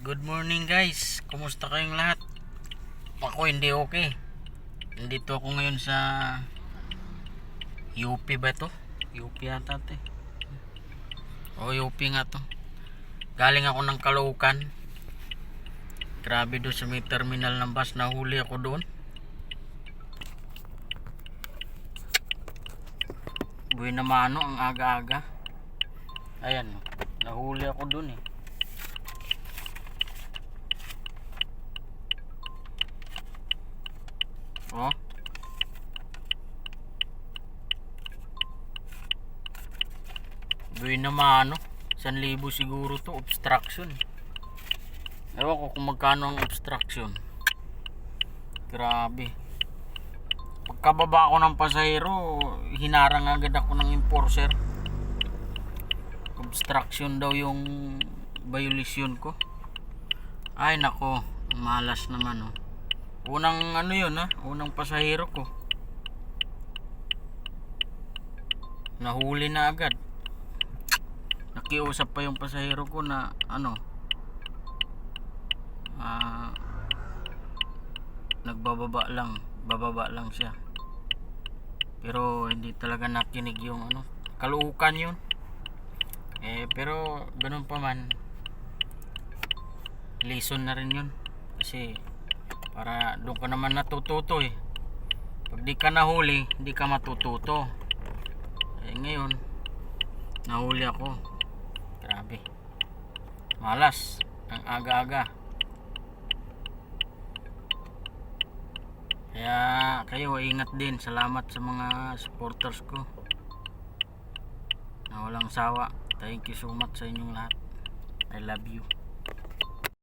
Good morning guys, kumusta kayong lahat? Ako hindi okay. Nandito ako ngayon sa UP ba to? UP yata to eh. UP nga to. Galing ako ng Caloocan. Grabe doon sa may terminal ng bus, nahuli ako doon. Buhay na mano ang aga-aga. Ayan, nahuli ako doon eh. Oh. Buhay na mano. 1,000 siguro to, obstruction. Ewan ko kung magkano ang obstruction. Grabe. Pagkababa ako ng pasahero, hinarang agad ako ng enforcer. Obstruction daw yung violation ko. Ay nako, malas naman oh. Unang ano yun unang pasahero ko. Nahuli na agad. Nakiusap pa yung pasahero ko na bababa lang siya. Pero hindi talaga nakinig yung Caloocan yun. Pero ganun pa man, lesson na rin yun. Kasi para doon ka naman natututo eh. Pag di ka nahuli, hindi ka matututo. Ngayon nahuli ako. Grabe, malas ang aga-aga. Kaya kayo ingat din. Salamat sa mga supporters ko na walang sawa. Thank you so much sa inyong lahat. I love you.